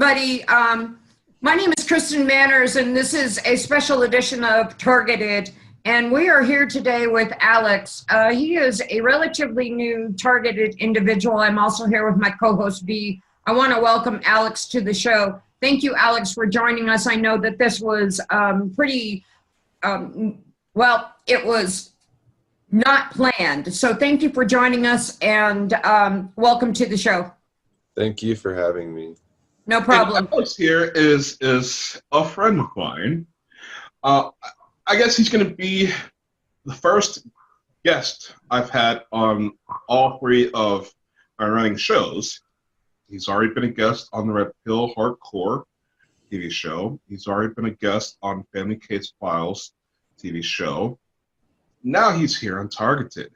everybody. My name is Kristen Manners, and this is a special edition of Targeted. And we are here today with Alex. He is a relatively new targeted individual. I'm also here with my co-host, B. I want to welcome Alex to the show. Thank you, Alex, for joining us. I know that this was well, it was not planned. So thank you for joining us, and welcome to the show. Thank you for having me. No problem. And Alex here is a friend of mine. I guess he's going to be the first guest I've had on all three of my running shows. He's already been a guest on the Red Pill Hardcore TV show. He's already been a guest on Family Case Files TV show. Now he's here on Targeted.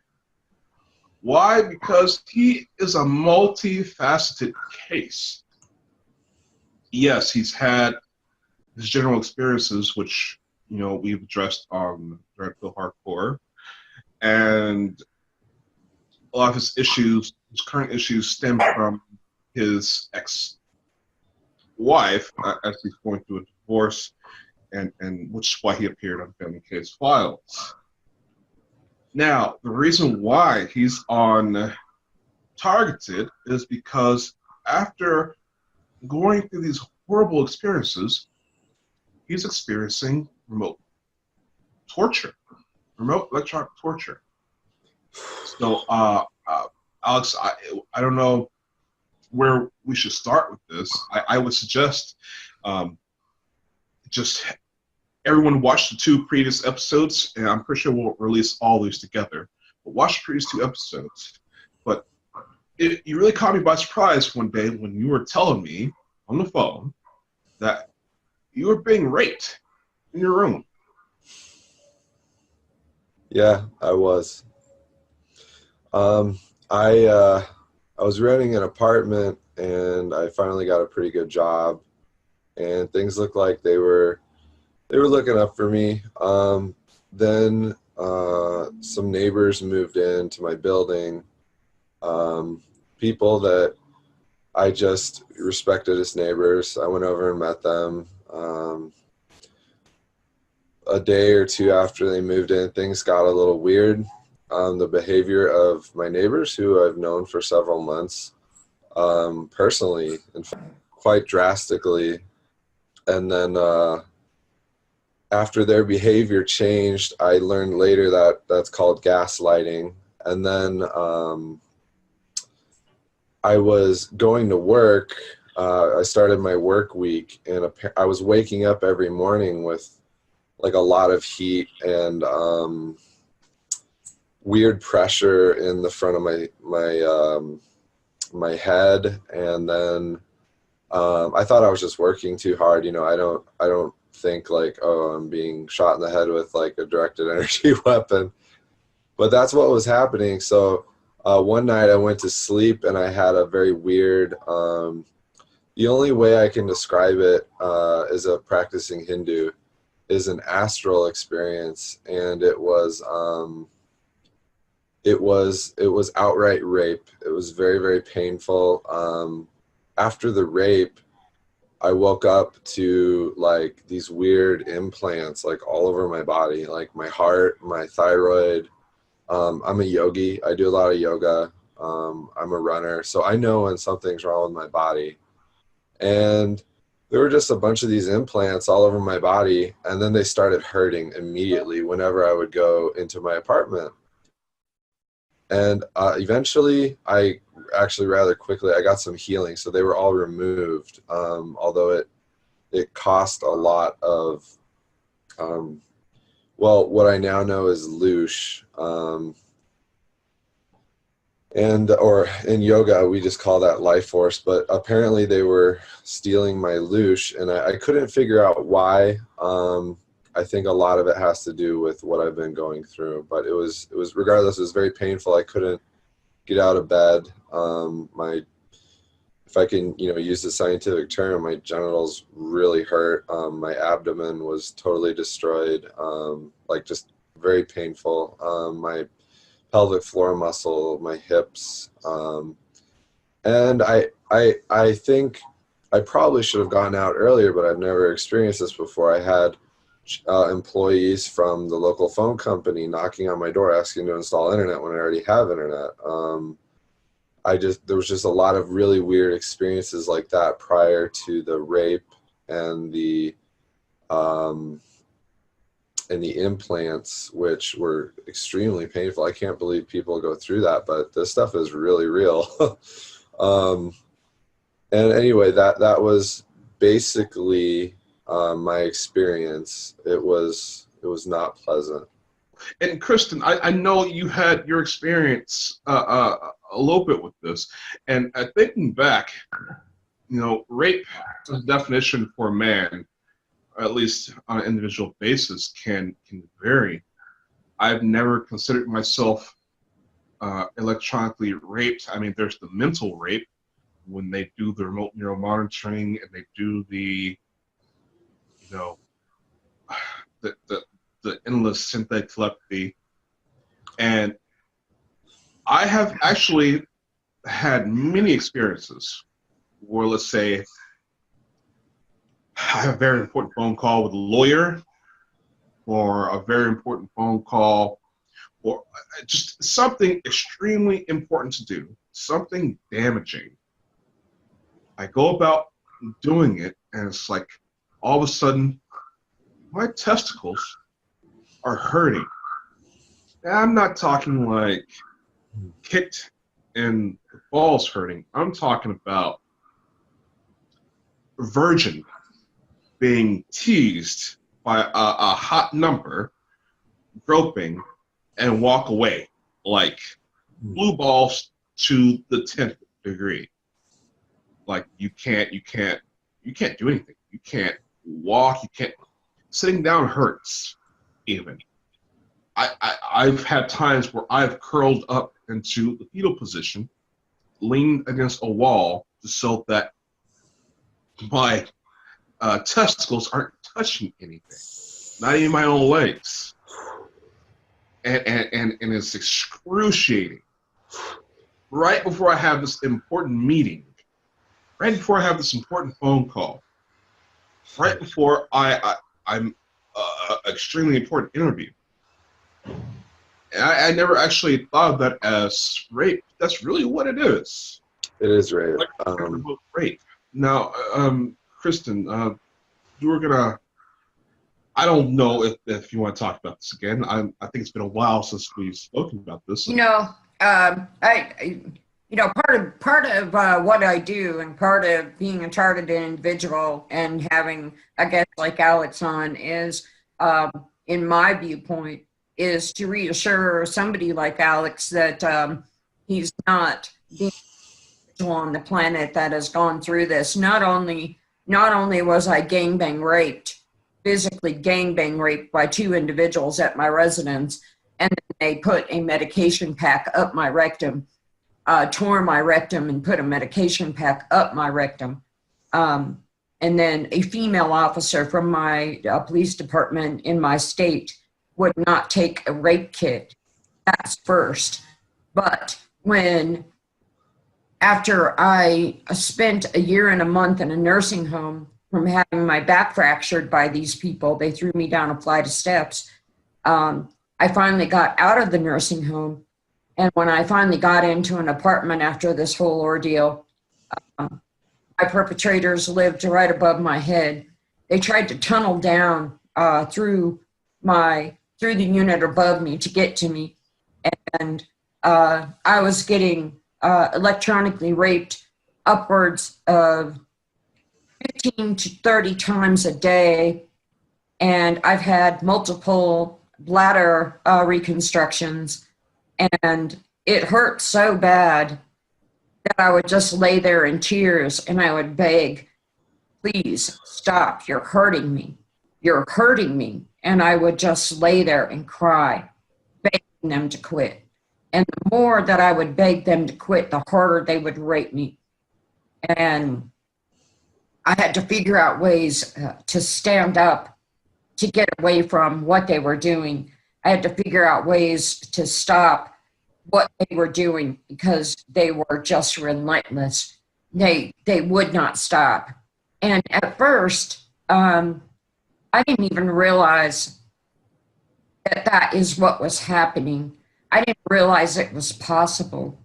Why? Because he is a multifaceted case. Yes, he's had his general experiences, which, you know, we've addressed on Red Pill Hardcore, and a lot of his issues, his current issues, stem from his ex-wife as he's going through a divorce, and which is why he appeared on Family Case Files. Now, the reason why he's on Targeted is because after going through these horrible experiences, he's experiencing remote torture, remote electronic torture. So, Alex, I don't know where we should start with this. I would suggest just everyone watch the two previous episodes, and I'm pretty sure we'll release all these together. But watch the previous two episodes. But you really caught me by surprise one day when you were telling me on the phone that you were being raped in your room. Yeah, I was. I was renting an apartment, and I finally got a pretty good job, and things looked like they were looking up for me. Then some neighbors moved into my building, people that I just respected as neighbors. I went over and met them. A day or two after they moved in, things got a little weird. The behavior of my neighbors, who I've known for several months, personally, in fact, quite drastically. And then after their behavior changed, I learned later that that's called gaslighting. And then I was going to work. I started my work week, and I was waking up every morning with like a lot of heat and weird pressure in the front of my head. And then I thought I was just working too hard. You know, I don't think like, oh, I'm being shot in the head with like a directed energy weapon, but that's what was happening. So one night I went to sleep, and I had a very weird, the only way I can describe it as a practicing Hindu is an astral experience, and it was outright rape. It was very, very painful. After the rape, I woke up to like these weird implants like all over my body, like my heart, my thyroid. I'm a yogi. I do a lot of yoga. I'm a runner, so I know when something's wrong with my body. And there were just a bunch of these implants all over my body, and then they started hurting immediately whenever I would go into my apartment. And eventually, rather quickly, I got some healing, so they were all removed, although it cost a lot of, what I now know is loosh. Or in yoga, we just call that life force, but apparently they were stealing my loosh, and I couldn't figure out why. I think a lot of it has to do with what I've been going through, but it was regardless, it was very painful. I couldn't get out of bed. If I can, use the scientific term, my genitals really hurt. My abdomen was totally destroyed, like just very painful. My pelvic floor muscle, my hips, and I think I probably should have gotten out earlier, but I've never experienced this before. I had employees from the local phone company knocking on my door asking to install internet when I already have internet. There was just a lot of really weird experiences like that prior to the rape and the implants, which were extremely painful. I can't believe people go through that, but this stuff is really real. And anyway, that was basically my experience. It was not pleasant. And Kristen, I know you had your experience a little bit with this, and thinking back, rape, the definition for a man, at least on an individual basis, can vary. I've never considered myself electronically raped. I mean, there's the mental rape when they do the remote neural monitoring and they do the endless synthetic telepathy. And I have actually had many experiences where, let's say, I have a very important phone call with a lawyer, or a very important phone call, or just something extremely important to do, something damaging. I go about doing it, and it's like all of a sudden my testicles are hurting. And I'm not talking like kicked and the balls hurting. I'm talking about virgin being teased by a hot number, groping, and walk away like blue balls to the 10th degree. Like you can't do anything. You can't walk. You can't. Sitting down hurts. Even I've had times where I've curled up into the fetal position, leaned against a wall, so that my testicles aren't touching anything, not even my own legs, and it's excruciating. Right before I have this important meeting, right before I have this important phone call, right before I'm extremely important interview. And I never actually thought of that as rape. That's really what it is. It is rape. Like, rape. Now, Kristen, you were gonna. I don't know if you want to talk about this again. I think it's been a while since we've spoken about this. Part of what I do, and part of being a targeted individual and having a guest like Alex on is, in my viewpoint, is to reassure somebody like Alex that he's not the individual on the planet that has gone through this. Not only was I gangbang raped, physically gangbang raped by 2 individuals at my residence, and they put a medication pack up my rectum. Tore my rectum and put a medication pack up my rectum. And then a female officer from my police department in my state would not take a rape kit. That's first. But after I spent a year and a month in a nursing home from having my back fractured by these people, they threw me down a flight of steps. I finally got out of the nursing home. And when I finally got into an apartment after this whole ordeal, my perpetrators lived right above my head. They tried to tunnel down through the unit above me to get to me. And I was getting electronically raped upwards of 15 to 30 times a day. And I've had multiple bladder reconstructions. And it hurt so bad that I would just lay there in tears and I would beg, please stop, you're hurting me. You're hurting me. And I would just lay there and cry, begging them to quit. And the more that I would beg them to quit, the harder they would rape me. And I had to figure out ways to stand up to get away from what they were doing. I had to figure out ways to stop what they were doing because they were just relentless. They would not stop. And at first, I didn't even realize that that is what was happening. I didn't realize it was possible.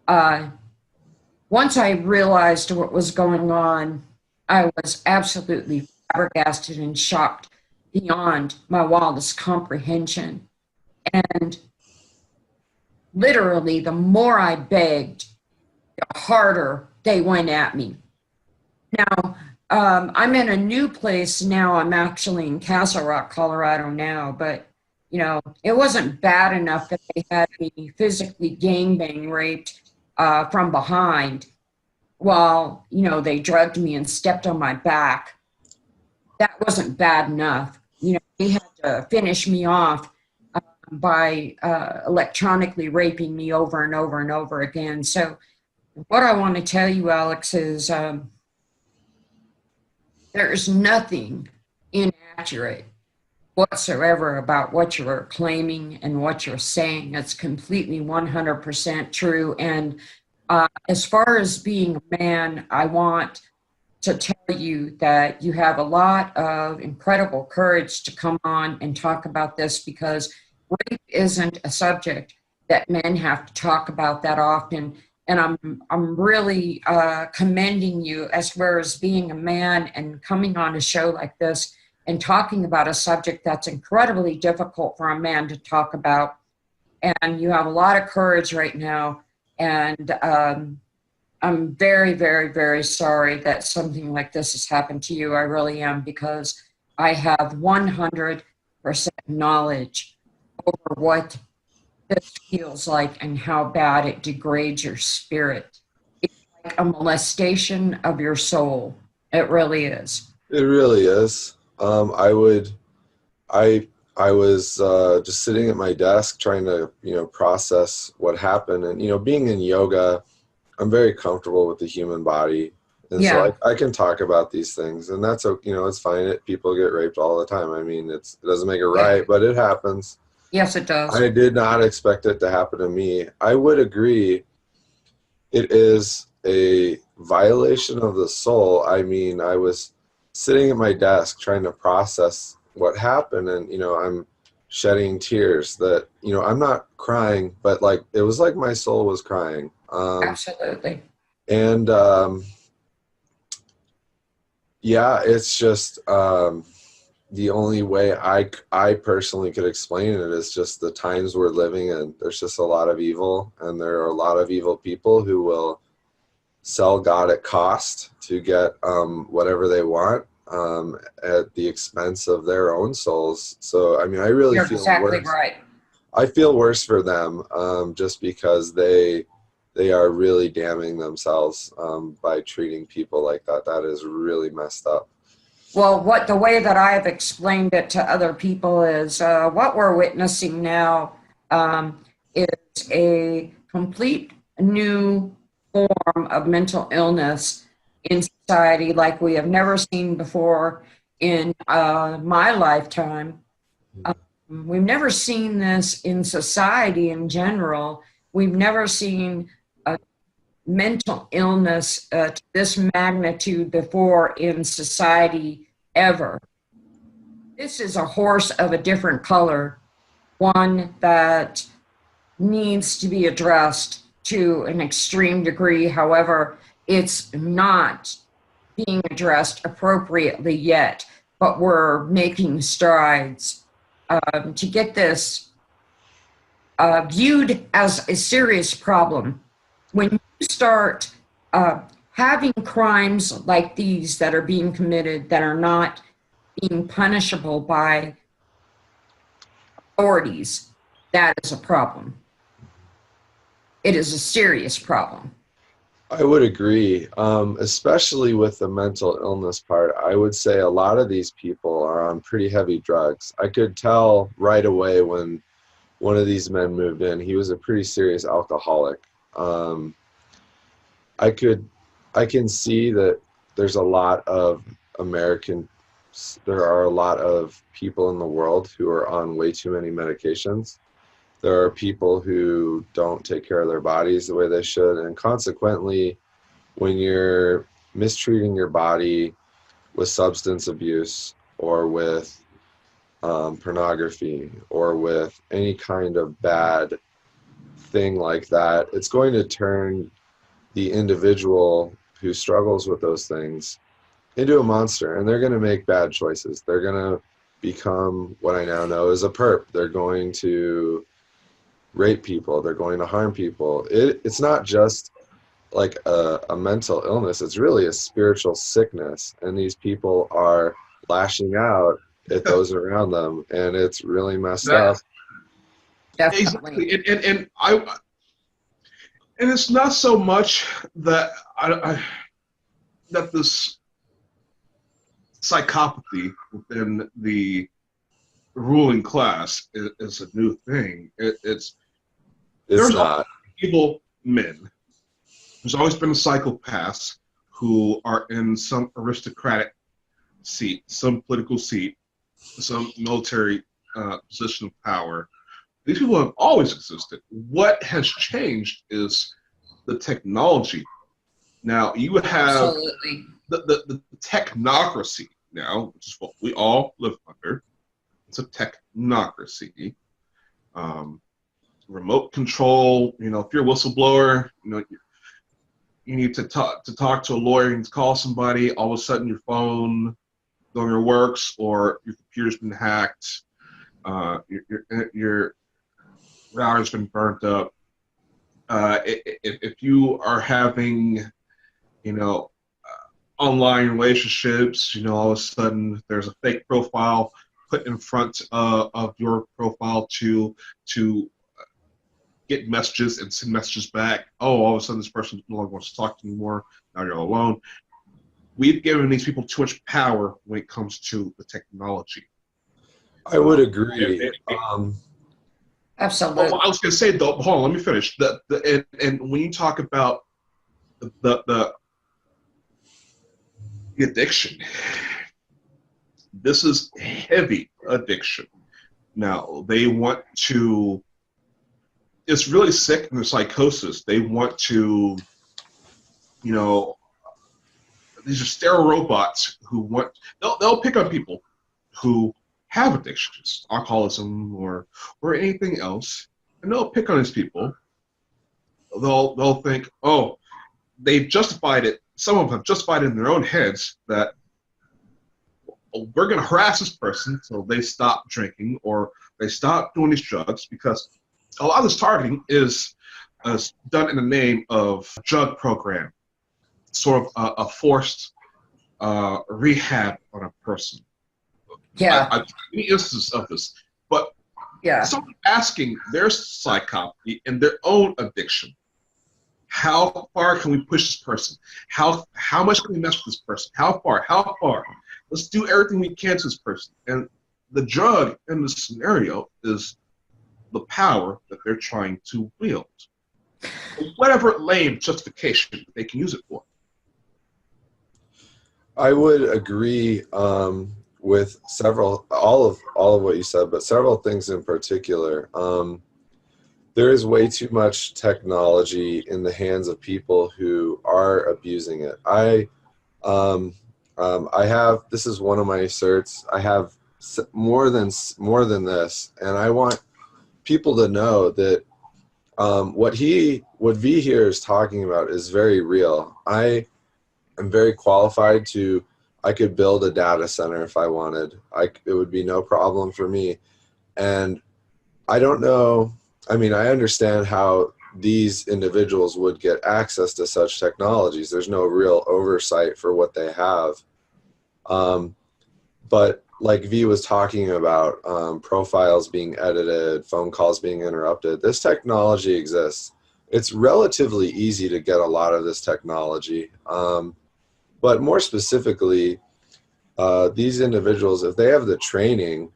Once I realized what was going on, I was absolutely flabbergasted and shocked beyond my wildest comprehension. And literally, the more I begged, the harder they went at me. Now, I'm in a new place now. I'm actually in Castle Rock, Colorado now, but you know, it wasn't bad enough that they had me physically gangbang raped from behind while, you know, they drugged me and stepped on my back. That wasn't bad enough. You know, they had to finish me off by electronically raping me over and over and over again. So what I want to tell you, Alex, is there is nothing inaccurate whatsoever about what you're claiming and what you're saying. It's completely 100% true. And as far as being a man, I want to tell you that you have a lot of incredible courage to come on and talk about this, because rape isn't a subject that men have to talk about that often. And I'm really commending you as far as being a man and coming on a show like this and talking about a subject that's incredibly difficult for a man to talk about. And you have a lot of courage right now. And I'm very, very, very sorry that something like this has happened to you. I really am, because I have 100% knowledge over what this feels like and how bad it degrades your spirit. It's like a molestation of your soul. It really is. It really is. I was just sitting at my desk trying to, you know, process what happened. And, you know, being in yoga, I'm very comfortable with the human body. And so I can talk about these things, and that's, you know, it's fine. People get raped all the time. I mean, it doesn't make it right, but it happens. Yes, it does. I did not expect it to happen to me. I would agree it is a violation of the soul. I mean, I was sitting at my desk trying to process what happened, and, you know, I'm shedding tears that, you know, I'm not crying, but like, it was like my soul was crying. Absolutely. And yeah, it's just the only way I personally could explain it is just the times we're living in. There's just a lot of evil, and there are a lot of evil people who will sell God at cost to get whatever they want at the expense of their own souls. So, I mean, I really You're feel exactly worse. right. I feel worse for them just because they are really damning themselves by treating people like that. That is really messed up. Well, the way that I've explained it to other people is what we're witnessing now is a complete new form of mental illness in society like we have never seen before in my lifetime. We've never seen this in society in general. We've never seen a mental illness to this magnitude before in society ever. This is a horse of a different color, one that needs to be addressed to an extreme degree. However, it's not being addressed appropriately yet, but we're making strides to get this viewed as a serious problem. When you start having crimes like these that are being committed that are not being punishable by authorities, that is a problem. It is a serious problem. I would agree, especially with the mental illness part. I would say a lot of these people are on pretty heavy drugs. I could tell right away when one of these men moved in. He was a pretty serious alcoholic. I can see that there's a lot of there are a lot of people in the world who are on way too many medications. There are people who don't take care of their bodies the way they should, and consequently, when you're mistreating your body with substance abuse or with pornography or with any kind of bad thing like that, it's going to turn the individual who struggles with those things into a monster, and they're going to make bad choices. They're going to become what I now know as a perp. They're going to rape people. They're going to harm people. It's not just like a mental illness. It's really a spiritual sickness, and these people are lashing out at those around them, and it's really messed up. Definitely. Exactly. And it's not so much that that this psychopathy within the ruling class is a new thing. There's Not evil men. There's always been psychopaths who are in some aristocratic seat, some political seat, some military position of power. These people have always existed. What has changed is the technology. Now you have the technocracy now, which is what we all live under. It's a technocracy. Remote control. You know, if you're a whistleblower, you know, you need to talk to a lawyer, you need to call somebody. All of a sudden, your phone no longer works, or your computer's been hacked. Your router's been burnt up. If you are having, you know, online relationships, you know, all of a sudden there's a fake profile put in front of your profile to get messages and send messages back. Oh, all of a sudden this person no longer wants to talk to you anymore. Now you're all alone. We've given these people too much power when it comes to the technology. I would agree. Absolutely. I was going to say, though, hold on, let me finish. And when you talk about the addiction, this is heavy addiction. Now, they want to, it's really sick in the psychosis. They want to, you know, these are sterile robots who want, they'll pick on people who have addictions, alcoholism or anything else, and they'll pick on these people. They'll think, oh, they've justified it. Some of them have justified it in their own heads that, oh, we're going to harass this person so they stop drinking or they stop doing these drugs, because a lot of this targeting is done in the name of drug program, sort of a forced rehab on a person. Yeah. I've seen instances of this, but Yeah. someone asking their psychopathy and their own addiction, how far can we push this person? How much can we mess with this person? How far? Let's do everything we can to this person. And the drug in this scenario is the power that they're trying to wield. Whatever lame justification they can use it for. I would agree with all of what you said, but several things in particular. There is way too much technology in the hands of people who are abusing it. I have, this is one of my certs. I have more than this, and I want people to know that what V here is talking about is very real. I am very qualified to, I could build a data center if I wanted. It would be no problem for me. And I don't know, I mean, I understand how these individuals would get access to such technologies. There's no real oversight for what they have. But like V was talking about, profiles being edited, phone calls being interrupted, this technology exists. It's relatively easy to get a lot of this technology. But more specifically, these individuals, if they have the training,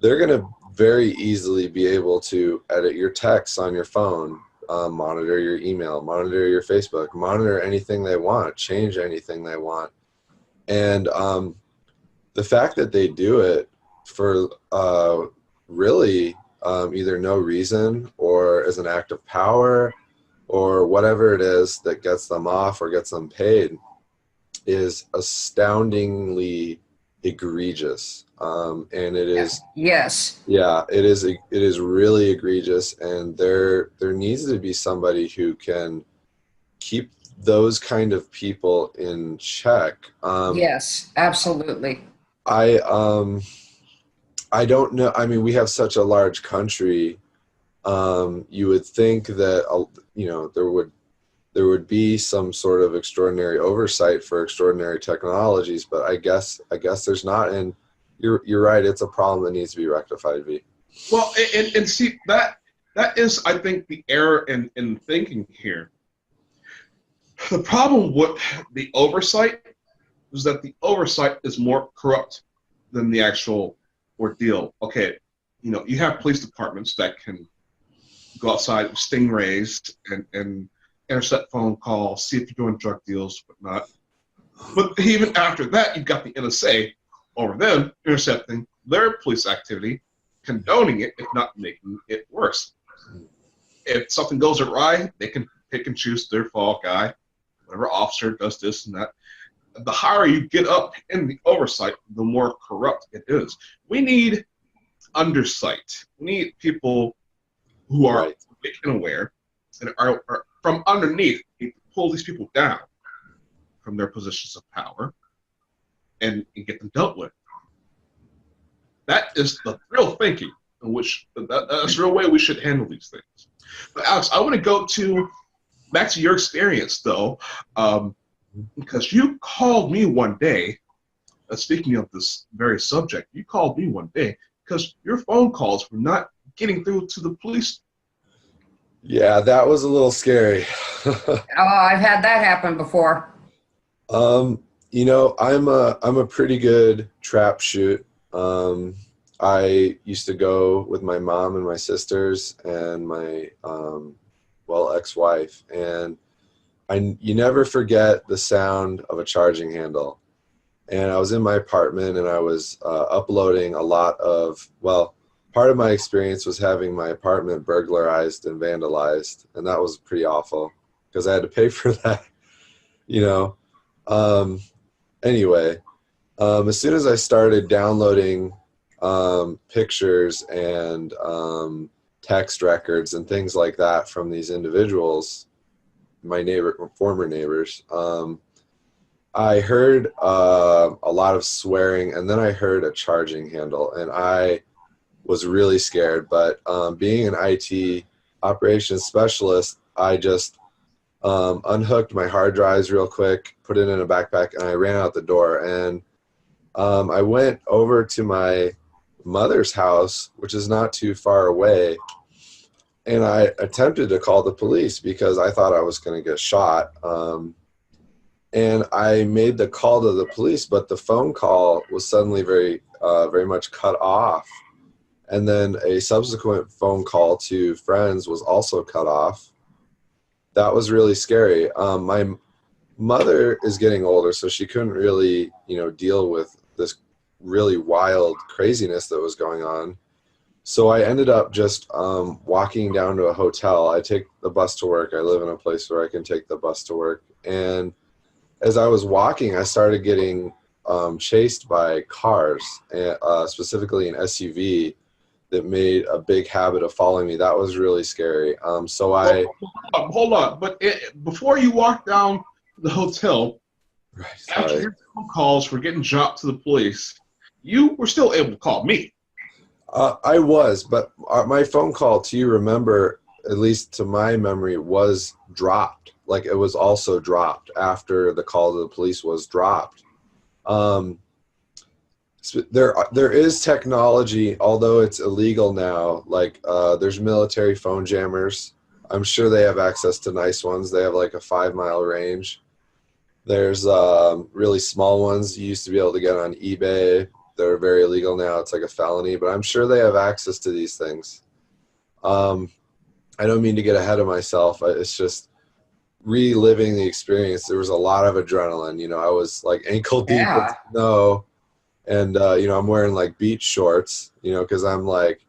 they're going to very easily be able to edit your texts on your phone, monitor your email, monitor your Facebook, monitor anything they want, change anything they want. And the fact that they do it for really either no reason or as an act of power or whatever it is that gets them off or gets them paid, is astoundingly egregious. And it is, Yes. yeah, it is really egregious, and there needs to be somebody who can keep those kind of people in check. Yes, absolutely. I don't know. I mean, we have such a large country. You would think that there would be some sort of extraordinary oversight for extraordinary technologies, but I guess there's not. And you're right. It's a problem that needs to be rectified. V. Well, and see that is, I think, the error in thinking here. The problem with the oversight is that the oversight is more corrupt than the actual ordeal. Okay, you have police departments that can go outside with stingrays and intercept phone calls, see if you're doing drug deals, whatnot. But even after that, you've got the NSA over them intercepting their police activity, condoning it, if not making it worse. If something goes awry, they can pick and choose their fall guy. Whatever officer does this and that. The higher you get up in the oversight, the more corrupt it is. We need undersight. We need people who are awake and aware and are from underneath, pull these people down from their positions of power and get them dealt with. That is the real thinking, in which that's the real way we should handle these things. But Alex, I want to go back to your experience, though, because you called me one day, speaking of this very subject, you called me one day because your phone calls were not getting through to the police. Yeah, that was a little scary. Oh, I've had that happen before. I'm a pretty good trap shoot. I used to go with my mom and my sisters and my ex-wife, and you never forget the sound of a charging handle. And I was in my apartment, and I was uploading a lot of, part of my experience was having my apartment burglarized and vandalized, and that was pretty awful because I had to pay for that, Anyway, as soon as I started downloading pictures and text records and things like that from these individuals, my former neighbors, I heard a lot of swearing, and then I heard a charging handle, and I was really scared. But being an IT operations specialist, I just unhooked my hard drives real quick, put it in a backpack, and I ran out the door. And I went over to my mother's house, which is not too far away, and I attempted to call the police because I thought I was going to get shot. And I made the call to the police, but the phone call was suddenly very much cut off. And then a subsequent phone call to friends was also cut off. That was really scary. My mother is getting older, so she couldn't really, deal with this really wild craziness that was going on. So I ended up just walking down to a hotel. I take the bus to work. I live in a place where I can take the bus to work. And as I was walking, I started getting chased by cars, specifically an SUV that made a big habit of following me. That was really scary. Hold on. But before you walked down the hotel, after your phone calls were getting dropped to the police, you were still able to call me. I was, but my phone call to you, remember, at least to my memory, was dropped. Like, it was also dropped after the call to the police was dropped. There is technology, although it's illegal now. Like, there's military phone jammers. I'm sure they have access to nice ones. They have like a 5-mile range. There's really small ones you used to be able to get on eBay. They're very illegal now. It's like a felony, but I'm sure they have access to these things. I don't mean to get ahead of myself. It's just reliving the experience. There was a lot of adrenaline. I was like ankle deep in snow, and I'm wearing like beach shorts, because I'm like,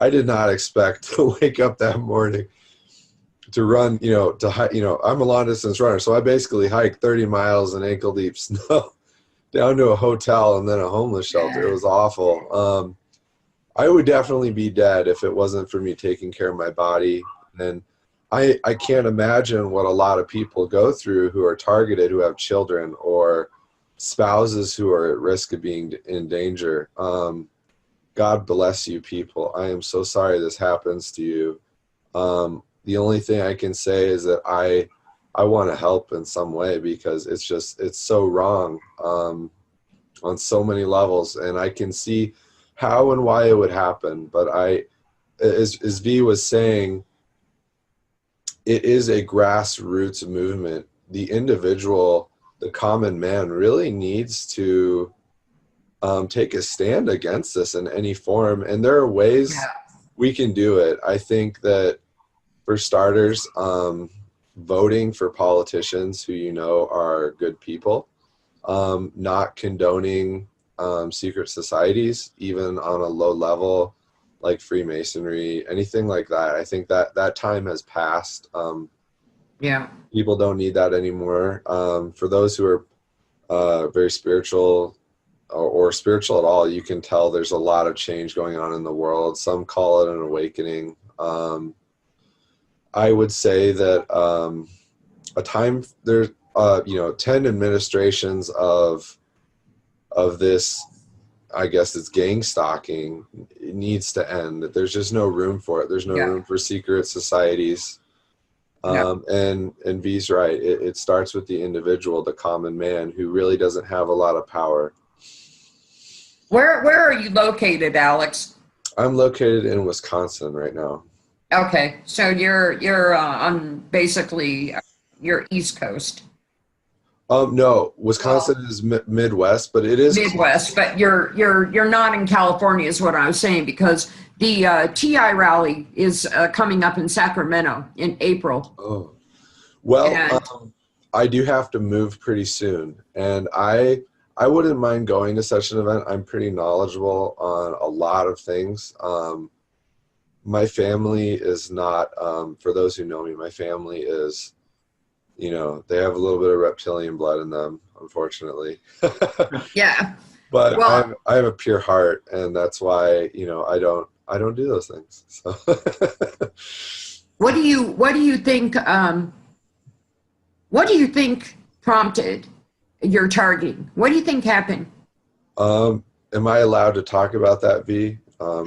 I did not expect to wake up that morning. run, I'm a long distance runner, so I basically hiked 30 miles in ankle deep snow down to a hotel and then a homeless shelter. It was awful. I would definitely be dead if it wasn't for me taking care of my body. And I can't imagine what a lot of people go through who are targeted, who have children or spouses who are at risk of being in danger. God bless you people. I am so sorry this happens to you. The only thing I can say is that I want to help in some way, because it's so wrong on so many levels, and I can see how and why it would happen. But as V was saying, it is a grassroots movement. The individual, the common man, really needs to take a stand against this in any form. And there are ways we can do it. I think that, for starters, voting for politicians who are good people, not condoning secret societies, even on a low level, like Freemasonry, anything like that. I think that time has passed. People don't need that anymore. For those who are very spiritual or spiritual at all, you can tell there's a lot of change going on in the world. Some call it an awakening. I would say that there's 10 administrations of this, I guess it's gang stalking, it needs to end. There's just no room for it. There's no room for secret societies. And V's right. It starts with the individual, the common man, who really doesn't have a lot of power. Where are you located, Alex? I'm located in Wisconsin right now. Okay, so you're on basically your East Coast. No, Wisconsin is Midwest, but it is Midwest, but you're not in California, is what I was saying, because the TI rally is coming up in Sacramento in April. Oh, well, I do have to move pretty soon, and I wouldn't mind going to such an event. I'm pretty knowledgeable on a lot of things. My family is not, for those who know me, my family is, they have a little bit of reptilian blood in them, unfortunately. Yeah. But I have a pure heart, and that's why, I don't do those things. So What do you think prompted your targeting? What do you think happened? Am I allowed to talk about that, V?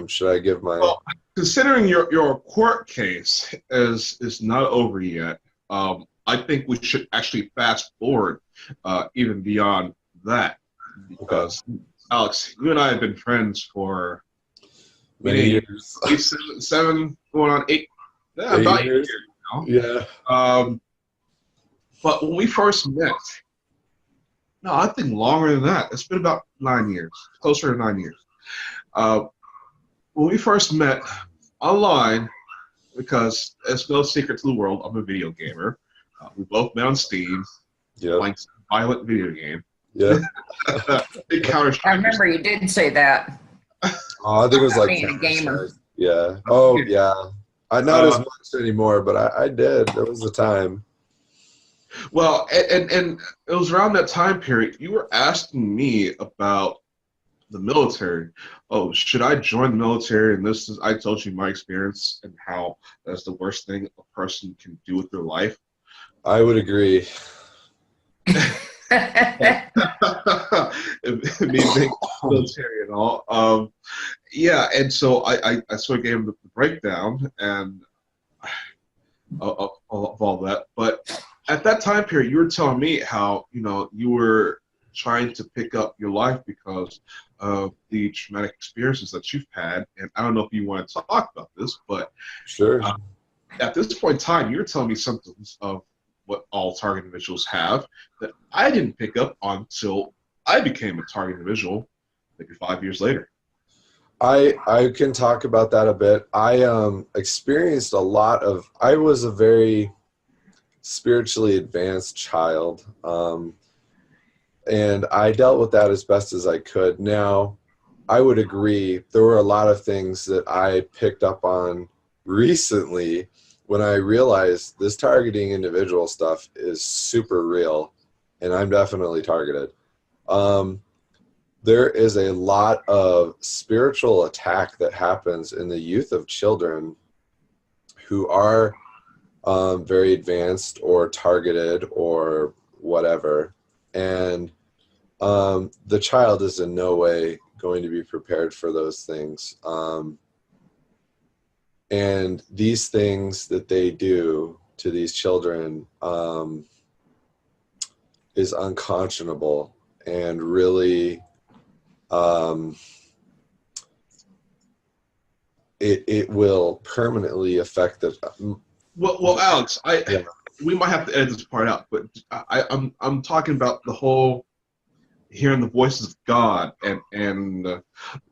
Should I give my... Well, considering your court case is not over yet, I think we should actually fast forward even beyond that, because Alex, you and I have been friends for many years. 7 going on 8, about 8 years now. Yeah. But when we first met, no, I think longer than that. It's been about 9 years, closer to 9 years. When we first met online, because it's no secret to the world, I'm a video gamer. We both met on Steam, playing some violent video game. Yeah. I remember you did say that. Oh, I think it was like being a gamer. Yeah. Oh, yeah. Not as much anymore, but I did. There was a time. Well, and it was around that time period you were asking me about the military. Oh, should I join the military? And I told you my experience and how that's the worst thing a person can do with their life. I would agree. Me being military and all. Yeah, and so I sort of gave him the breakdown and of all that. But at that time period, you were telling me how you were trying to pick up your life because of the traumatic experiences that you've had. And I don't know if you want to talk about this, but sure. At this point in time, you're telling me symptoms of what all target individuals have that I didn't pick up on until I became a target individual, maybe 5 years later. I can talk about that a bit. I experienced a lot of, I was a very spiritually advanced child, and I dealt with that as best as I could. Now, I would agree, there were a lot of things that I picked up on recently when I realized this targeting individual stuff is super real, and I'm definitely targeted. There is a lot of spiritual attack that happens in the youth of children who are very advanced or targeted or whatever. And the child is in no way going to be prepared for those things. And these things that they do to these children is unconscionable and really it will permanently affect the Well, Alex, yeah. we might have to edit this part out, but I'm talking about the whole hearing the voices of God and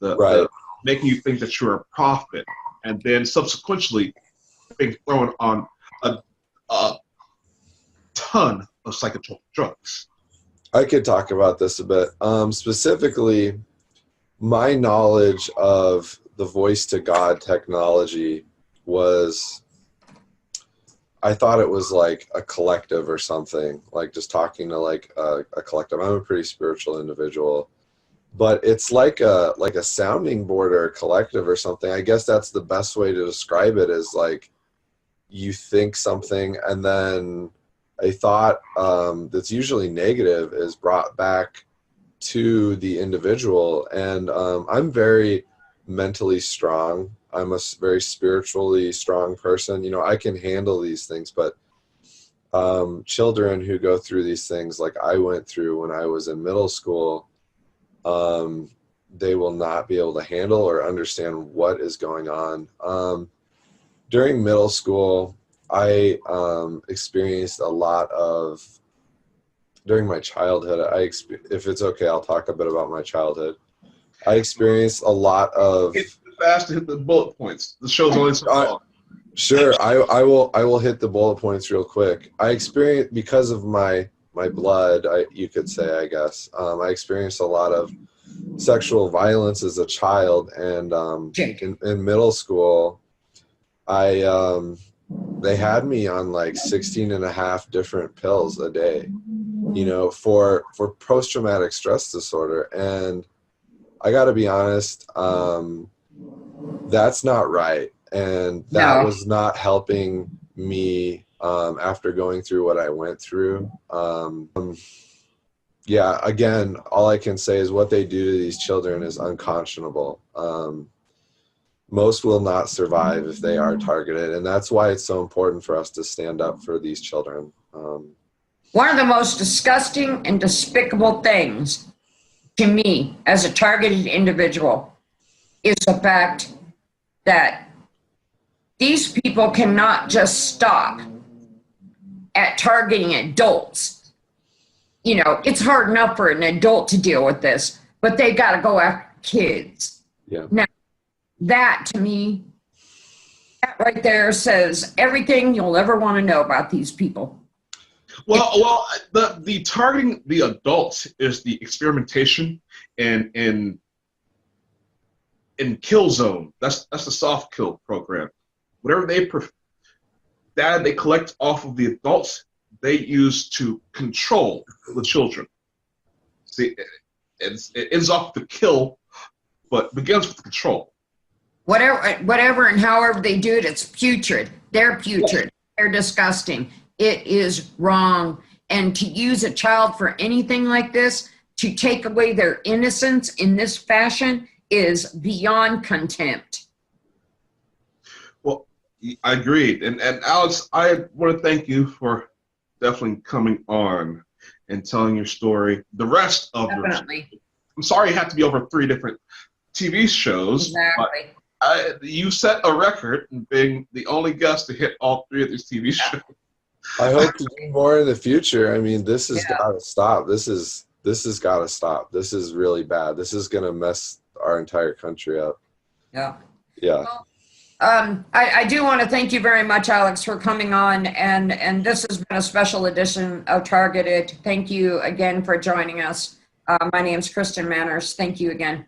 the making you think that you're a prophet, and then subsequently being thrown on a ton of psychotropic drugs. I could talk about this a bit. Specifically, my knowledge of the voice to God technology was, I thought it was like a collective or something, like just talking to like a collective. I'm a pretty spiritual individual, but it's like a sounding board or a collective or something. I guess that's the best way to describe it, is like you think something and then a thought that's usually negative is brought back to the individual. And I'm very mentally strong. I'm a very spiritually strong person. You know, I can handle these things, but children who go through these things like I went through when I was in middle school, they will not be able to handle or understand what is going on. During middle school, I experienced a lot of, during my childhood, if it's okay, I'll talk a bit about my childhood. I experienced a lot of... It's fast to hit the bullet points. The show's only so long. Sure, I will hit the bullet points real quick. I experienced, because of my blood, you could say, I guess, I experienced a lot of sexual violence as a child, and in middle school, they had me on like 16 and a half different pills a day, you know, for post-traumatic stress disorder. And I got to be honest, that's not right. And that was not helping me after going through what I went through. Yeah, again, all I can say is what they do to these children is unconscionable. Most will not survive if they are targeted, and that's why it's so important for us to stand up for these children. One of the most disgusting and despicable things to me as a targeted individual is the fact that these people cannot just stop at targeting adults. You know, it's hard enough for an adult to deal with this, but they got to go after kids. Yeah. Now, that to me, that right there says everything you'll ever want to know about these people. Well, the targeting the adults is the experimentation and in kill zone. That's the soft kill program. Whatever data they collect off of the adults, they use to control the children. See, it ends off the kill, but begins with control. Whatever and however they do it, it's putrid. They're putrid. They're disgusting. It is wrong. And to use a child for anything like this, to take away their innocence in this fashion, is beyond contempt. Well, I agreed. And Alex, I want to thank you for definitely coming on and telling your story. The rest of your story. I'm sorry it had to be over 3 different TV shows. Exactly. But you set a record in being the only guest to hit all 3 of these TV shows. I hope to do more in the future. I mean, this has got to stop. This has got to stop. This is really bad. This is going to mess our entire country up. Yeah. Yeah. Well, I do want to thank you very much, Alex, for coming on, and this has been a special edition of Targeted. Thank you again for joining us. My name is Kristen Manners. Thank you again.